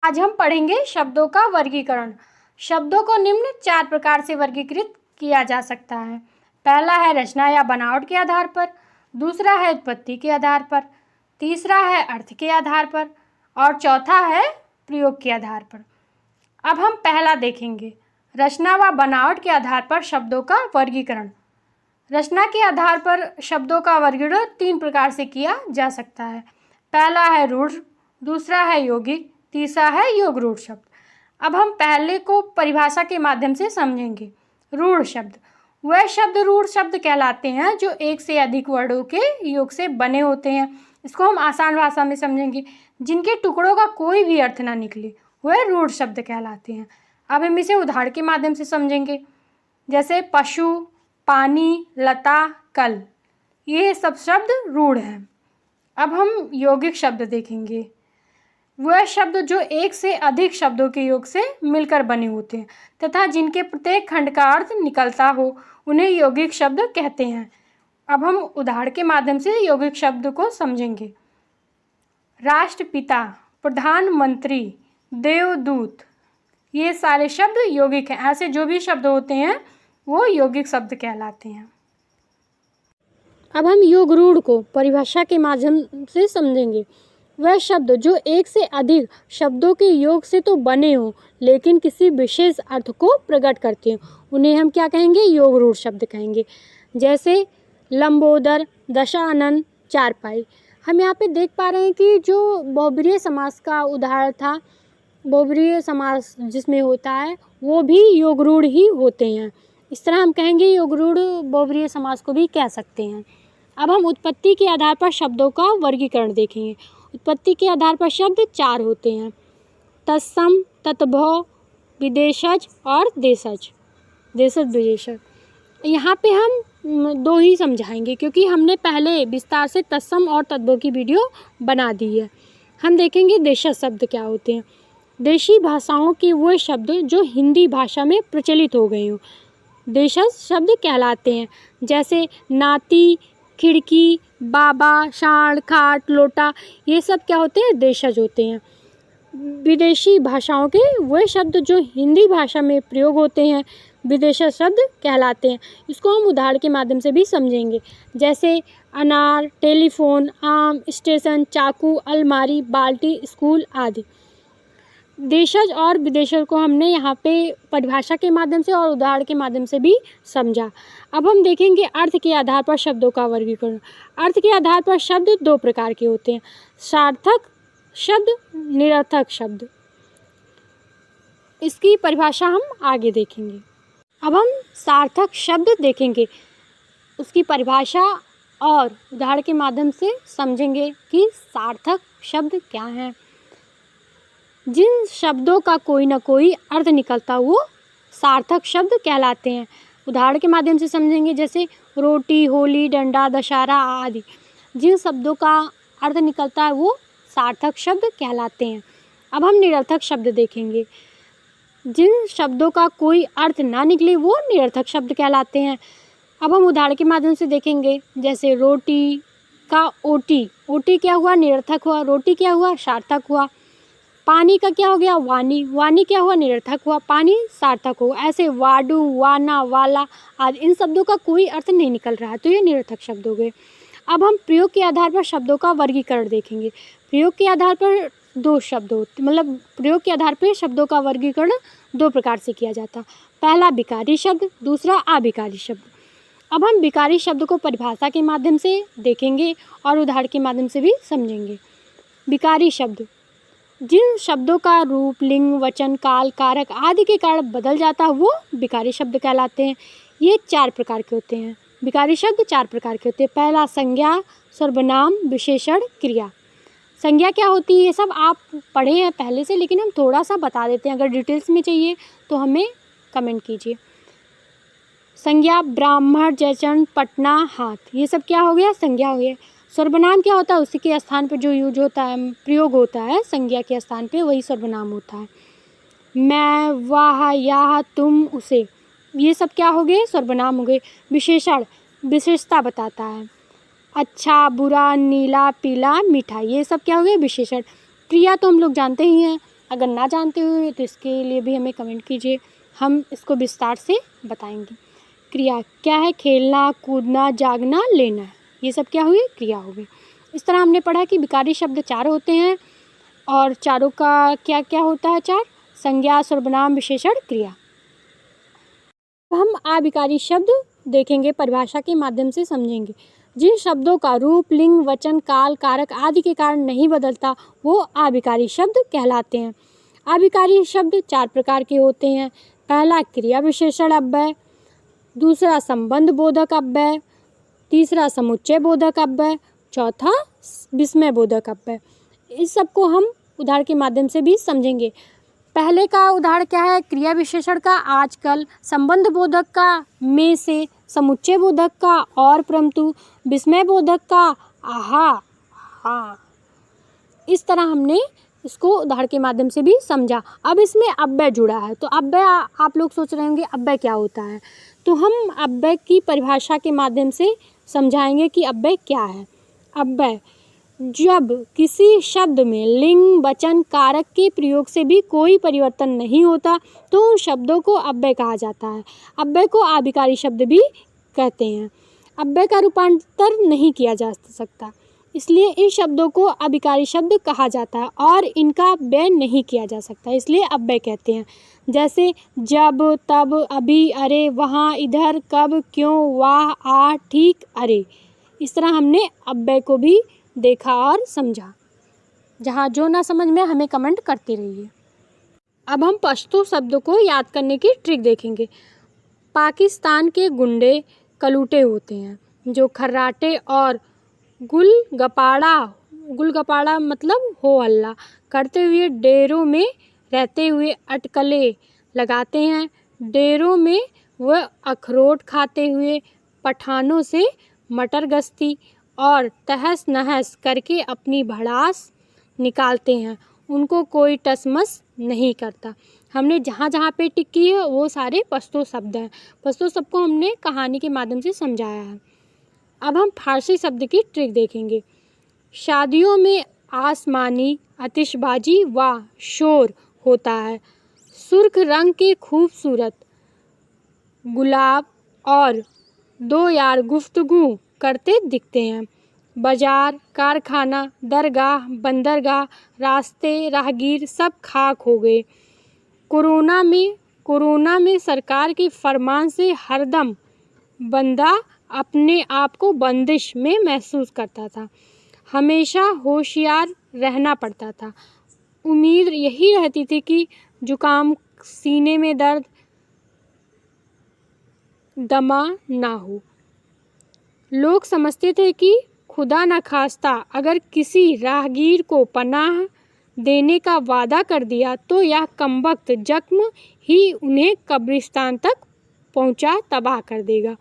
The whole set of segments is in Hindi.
आज हम पढ़ेंगे शब्दों का वर्गीकरण। शब्दों को निम्न 4 प्रकार से वर्गीकृत किया जा सकता है। पहला है रचना या बनावट के आधार पर, दूसरा है उत्पत्ति के आधार पर, तीसरा है अर्थ के आधार पर और चौथा है प्रयोग के आधार पर। अब हम पहला देखेंगे, रचना व बनावट के आधार पर शब्दों का वर्गीकरण। रचना के आधार पर शब्दों का वर्गीकरण 3 प्रकार से किया जा सकता है। पहला है रूढ़, दूसरा है यौगिक, तीसरा है योग रूढ़ शब्द। अब हम पहले को परिभाषा के माध्यम से समझेंगे। रूढ़ शब्द वह शब्द रूढ़ शब्द कहलाते हैं जो एक से अधिक वर्णों के योग से बने होते हैं। इसको हम आसान भाषा में समझेंगे। जिनके टुकड़ों का कोई भी अर्थ ना निकले वह रूढ़ शब्द कहलाते हैं। अब हम इसे उदाहरण के माध्यम से समझेंगे, जैसे पशु, पानी, लता, कल, ये सब शब्द रूढ़ हैं। अब हम यौगिक शब्द देखेंगे। वह शब्द जो एक से अधिक शब्दों के योग से मिलकर बने होते हैं तथा जिनके प्रत्येक खंड का अर्थ निकलता हो, उन्हें यौगिक शब्द कहते हैं। अब हम उदाहरण के माध्यम से यौगिक शब्द को समझेंगे। राष्ट्रपिता, प्रधानमंत्री, देवदूत, ये सारे शब्द यौगिक हैं। ऐसे जो भी शब्द होते हैं वो यौगिक शब्द कहलाते हैं। अब हम योग रूढ़ को परिभाषा के माध्यम से समझेंगे। वह शब्द जो एक से अधिक शब्दों के योग से तो बने हों लेकिन किसी विशेष अर्थ को प्रकट करते हों, उन्हें हम क्या कहेंगे? योग रूढ़ शब्द कहेंगे। जैसे लंबोदर, दशानन, चारपाई। हम यहाँ पे देख पा रहे हैं कि जो बहुब्रीहि समास का उदाहरण था, बहुब्रीहि समास जिसमें होता है वो भी योग रूढ़ ही होते हैं। इस तरह हम कहेंगे योग रूढ़ बहुब्रीहि समास को भी कह सकते हैं। अब हम उत्पत्ति के आधार पर शब्दों का वर्गीकरण देखेंगे। उत्पत्ति के आधार पर शब्द 4 होते हैं, तत्सम, तत्भव, विदेशज और देशज, देशज विदेशज। यहाँ पे हम 2 ही समझाएंगे क्योंकि हमने पहले विस्तार से तत्सम और तत्भव की वीडियो बना दी है। हम देखेंगे देशज शब्द क्या होते हैं। देशी भाषाओं के वो शब्द जो हिंदी भाषा में प्रचलित हो गए हों, देशज शब्द कहलाते हैं। जैसे नाती, खिड़की, बाबा, साँड़, खाट, लोटा, ये सब क्या होते हैं? देशज होते हैं। विदेशी भाषाओं के वे शब्द जो हिंदी भाषा में प्रयोग होते हैं विदेशज शब्द कहलाते हैं। इसको हम उदाहरण के माध्यम से भी समझेंगे। जैसे अनार, टेलीफोन, आम, स्टेशन, चाकू, अलमारी, बाल्टी, स्कूल आदि। देशज और विदेशज को हमने यहाँ पे परिभाषा के माध्यम से और उदाहरण के माध्यम से भी समझा। अब हम देखेंगे अर्थ के आधार पर शब्दों का वर्गीकरण। अर्थ के आधार पर शब्द 2 प्रकार के होते हैं, सार्थक शब्द, निरर्थक शब्द। इसकी परिभाषा हम आगे देखेंगे। अब हम सार्थक शब्द देखेंगे, उसकी परिभाषा और उदाहरण के माध्यम से समझेंगे कि सार्थक शब्द क्या हैं। जिन शब्दों का कोई ना कोई अर्थ निकलता वो सार्थक शब्द कहलाते हैं। उदाहरण के माध्यम से समझेंगे, जैसे रोटी, होली, डंडा, दशहरा आदि। जिन शब्दों का अर्थ निकलता है वो सार्थक शब्द कहलाते हैं। अब हम निरर्थक शब्द देखेंगे। जिन शब्दों का कोई अर्थ ना निकले वो निरर्थक शब्द कहलाते हैं। अब हम उदाहरण के माध्यम से देखेंगे, जैसे रोटी का ओटी, ओटी क्या हुआ? निरर्थक हुआ। रोटी क्या हुआ? सार्थक हुआ। पानी का क्या हो गया? वानी, वानी क्या हुआ? निरर्थक हुआ। पानी सार्थक हुआ। ऐसे वाडू, वाना, वाला आदि इन शब्दों का कोई अर्थ नहीं निकल रहा है तो ये निरर्थक शब्द हो गए। अब हम प्रयोग के आधार पर शब्दों का वर्गीकरण देखेंगे। प्रयोग के आधार पर 2 शब्द होते, मतलब प्रयोग के आधार पर शब्दों का वर्गीकरण 2 प्रकार से किया जाता। पहला विकारी शब्द, दूसरा अविकारी शब्द। अब हम विकारी शब्द को परिभाषा के माध्यम से देखेंगे और उदाहरण के माध्यम से भी समझेंगे। विकारी शब्द जिन शब्दों का रूप, लिंग, वचन, काल, कारक आदि के कारण बदल जाता है वो विकारी शब्द कहलाते हैं। ये 4 प्रकार के होते हैं। विकारी शब्द 4 प्रकार के होते हैं। पहला संज्ञा, सर्वनाम, विशेषण, क्रिया। संज्ञा क्या होती है ये सब आप पढ़े हैं पहले से, लेकिन हम थोड़ा सा बता देते हैं। अगर डिटेल्स में चाहिए तो हमें कमेंट कीजिए। संज्ञा ब्राह्मण, जयचंद, पटना, हाथ, ये सब क्या हो गया? संज्ञा हो गया। सर्वनाम क्या होता है? उसी के स्थान पर जो यूज होता है, प्रयोग होता है संज्ञा के स्थान पे, वही सर्वनाम होता है। मैं, वह, यह, तुम, उसे, ये सब क्या हो गए? सर्वनाम हो गए। विशेषण विशेषता बताता है। अच्छा, बुरा, नीला, पीला, मीठा, ये सब क्या हो गए? विशेषण। क्रिया तो हम लोग जानते ही हैं, अगर ना जानते हो तो इसके लिए भी हमें कमेंट कीजिए, हम इसको विस्तार से बताएंगे। क्रिया क्या है? खेलना, कूदना, जागना, लेना, ये सब क्या हुई? क्रिया हो गई। इस तरह हमने पढ़ा कि विकारी शब्द 4 होते हैं और चारों का क्या क्या होता है? 4 संज्ञा, सर्वनाम, विशेषण, क्रिया। हम अविकारी शब्द देखेंगे, परिभाषा के माध्यम से समझेंगे। जिन शब्दों का रूप, लिंग, वचन, काल, कारक आदि के कारण नहीं बदलता वो अविकारी शब्द कहलाते हैं। अविकारी शब्द 4 प्रकार के होते हैं। पहला क्रिया विशेषण अव्यय, दूसरा संबंध बोधक अव्यय, तीसरा समुच्चय बोधक अव्यय, चौथा विस्मय बोधक अव्यय। इस सबको हम उदाहरण के माध्यम से भी समझेंगे। पहले का उदाहरण क्या है? क्रिया विशेषण का आजकल, संबंध बोधक का में से, समुच्चय बोधक का और परंतु, विस्मय बोधक का आहा हाँ। इस तरह हमने इसको उदाहरण के माध्यम से भी समझा। अब इसमें अव्यय जुड़ा है, तो अव्यय आप लोग सोच रहे होंगे अव्यय क्या होता है, तो हम अव्यय की परिभाषा के माध्यम से समझाएंगे कि अव्यय क्या है। अव्यय जब किसी शब्द में लिंग, वचन, कारक के प्रयोग से भी कोई परिवर्तन नहीं होता तो उन शब्दों को अव्यय कहा जाता है। अव्यय को अविकारी शब्द भी कहते हैं। अव्यय का रूपांतर नहीं किया जा सकता, इसलिए इन शब्दों को अविकारी शब्द कहा जाता है और इनका व्यय नहीं किया जा सकता, इसलिए अव्यय कहते हैं। जैसे जब, तब, अभी, अरे, वहाँ, इधर, कब, क्यों, वाह, आ, ठीक, अरे। इस तरह हमने अव्यय को भी देखा और समझा। जहाँ जो ना समझ में हमें कमेंट करते रहिए। अब हम पश्तो शब्दों को याद करने की ट्रिक देखेंगे। पाकिस्तान के गुंडे कलूटे होते हैं जो खर्राटे और गुलगपाड़ा मतलब हो हल्ला करते हुए डेरों में रहते हुए अटकलें लगाते हैं। डेरों में वह अखरोट खाते हुए पठानों से मटर गश्ती और तहस नहस करके अपनी भड़ास निकालते हैं। उनको कोई टसमस नहीं करता। हमने जहाँ जहाँ पे टिक की है वो सारे पश्तो शब्द हैं। पश्तो शब्द को हमने कहानी के माध्यम से समझाया है। अब हम फारसी शब्द की ट्रिक देखेंगे। शादियों में आसमानी आतिशबाजी व शोर होता है। सुर्ख रंग के खूबसूरत गुलाब और 2 यार गुफ्तगू करते दिखते हैं। बाजार, कारखाना, दरगाह, बंदरगाह, रास्ते, राहगीर सब खाक हो गए। कोरोना में सरकार के फरमान से हरदम बंदा अपने आप को बंदिश में महसूस करता था। हमेशा होशियार रहना पड़ता था। उम्मीद यही रहती थी कि जुकाम, सीने में दर्द, दमा ना हो। लोग समझते थे कि खुदा न खास्ता अगर किसी राहगीर को पनाह देने का वादा कर दिया तो यह कमबख्त जख्म ही उन्हें कब्रिस्तान तक पहुंचा तबाह कर देगा।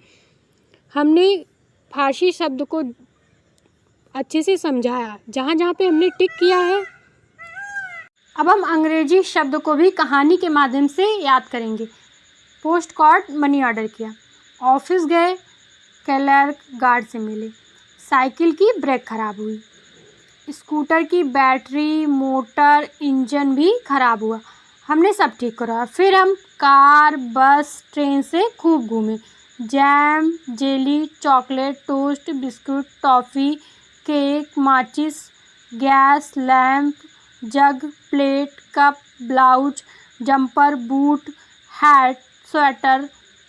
हमने फारसी शब्द को अच्छे से समझाया, जहाँ जहाँ पे हमने टिक किया है। अब हम अंग्रेजी शब्द को भी कहानी के माध्यम से याद करेंगे। पोस्ट कार्ड मनी ऑर्डर किया, ऑफिस गए, क्लर्क गार्ड से मिले, साइकिल की ब्रेक खराब हुई, स्कूटर की बैटरी, मोटर, इंजन भी खराब हुआ। हमने सब ठीक करा। फिर हम कार, बस, ट्रेन से खूब घूमे। Jam, jelly, chocolate, toast, biscuit, toffee, cake, माचिस, gas, lamp, jug, plate, cup, blouse, jumper, boot, hat, sweater,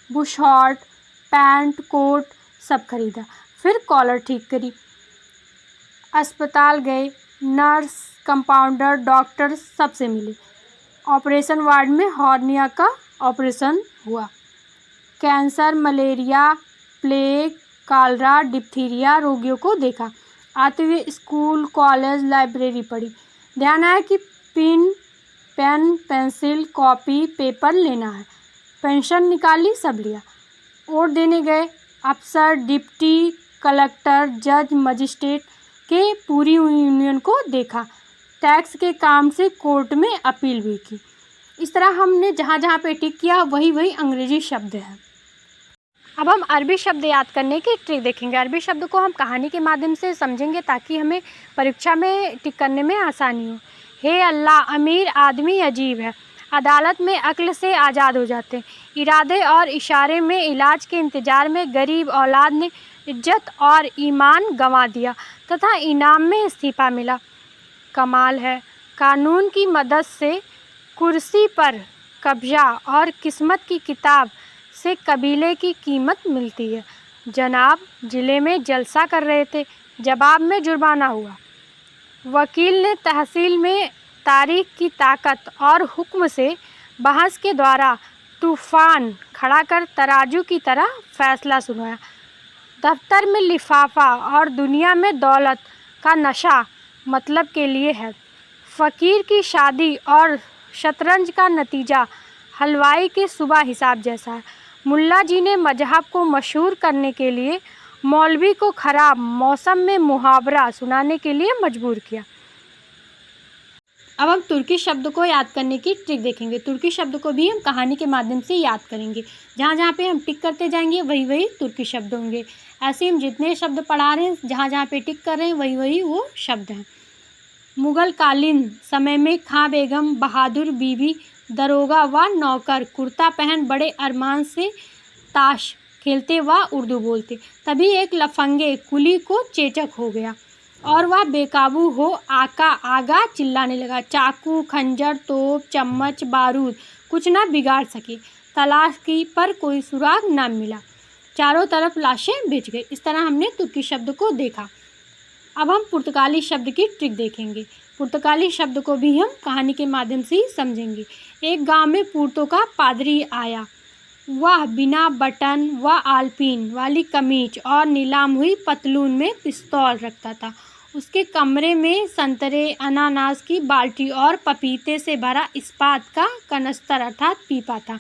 bushirt, pant, coat सब खरीदा। फिर कॉलर ठीक करी। अस्पताल गए, नर्स, कंपाउंडर, डॉक्टर सबसे मिले। ऑपरेशन वार्ड में हॉर्निया का ऑपरेशन हुआ। Cancer, malaria, plague, cholera, diphtheria रोगियों को देखा। आते हुए स्कूल, कॉलेज, लाइब्रेरी पढ़ी। ध्यान आया कि पेन, पेंसिल, कॉपी, पेपर लेना है। पेंशन निकाली, सब लिया। वोट देने गए। अफसर, डिप्टी कलेक्टर, जज, मजिस्ट्रेट के पूरी यूनियन को देखा। टैक्स के काम से कोर्ट में अपील भी की। इस तरह हमने जहाँ जहाँ पे टिक किया वही वही अंग्रेजी शब्द है। अब हम अरबी शब्द याद करने की ट्रिक देखेंगे। अरबी शब्द को हम कहानी के माध्यम से समझेंगे ताकि हमें परीक्षा में टिक करने में आसानी हो। हे अल्लाह, अमीर आदमी अजीब है। अदालत में अक्ल से आज़ाद हो जाते हैं। इरादे और इशारे में इलाज के इंतज़ार में गरीब औलाद ने इज्जत और ईमान गंवा दिया तथा इनाम में इस्तीफ़ा मिला। कमाल है, कानून की मदद से कुर्सी पर कब्जा और किस्मत की किताब से कबीले की कीमत मिलती है। जनाब ज़िले में जलसा कर रहे थे, जवाब में जुर्माना हुआ। वकील ने तहसील में तारीख की ताकत और हुक्म से बहस के द्वारा तूफान खड़ा कर तराजू की तरह फैसला सुनाया। दफ्तर में लिफाफा और दुनिया में दौलत का नशा मतलब के लिए है। फ़कीर की शादी और शतरंज का नतीजा हलवाई के सुबह हिसाब जैसा है। मुल्ला जी ने मजहब को मशहूर करने के लिए मौलवी को ख़राब मौसम में मुहावरा सुनाने के लिए मजबूर किया। अब हम तुर्की शब्द को याद करने की ट्रिक देखेंगे। तुर्की शब्द को भी हम कहानी के माध्यम से याद करेंगे। जहाँ जहाँ पे हम टिक करते जाएंगे वही वही तुर्की शब्द होंगे। ऐसे हम जितने शब्द पढ़ा रहे हैं, जहाँ जहाँ पे टिक कर रहे हैं वही वही वो शब्द हैं। मुग़ल कालीन समय में खां बेगम, बहादुर बीबी, दरोगा व नौकर कुर्ता पहन बड़े अरमान से ताश खेलते व उर्दू बोलते। तभी एक लफंगे कुली को चेचक हो गया और वह बेकाबू हो आका आगा चिल्लाने लगा। चाकू, खंजर, तोप, चम्मच, बारूद कुछ न बिगाड़ सके। तलाश की पर कोई सुराग न मिला। चारों तरफ लाशें बिछ गई। इस तरह हमने तुर्की शब्द को देखा। अब हम पुर्तगाली शब्द की ट्रिक देखेंगे। पुर्तगाली शब्द को भी हम कहानी के माध्यम से ही समझेंगे। एक गांव में पुर्तो का पादरी आया। वह बिना बटन व आलपीन वाली कमीज और नीलाम हुई पतलून में पिस्तौल रखता था। उसके कमरे में संतरे, अनानास की बाल्टी और पपीते से भरा इस्पात का कनस्तर अर्थात पीपा था।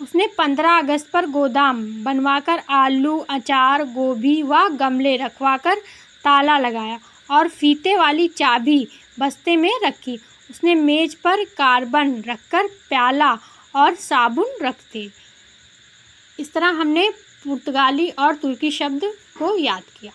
उसने 15 अगस्त पर गोदाम बनवाकर आलू, अचार, गोभी व गमले रखवाकर ताला लगाया और फीते वाली चाबी बस्ते में रखी। उसने मेज पर कार्बन रखकर प्याला और साबुन रख दी। इस तरह हमने पुर्तगाली और तुर्की शब्द को याद किया।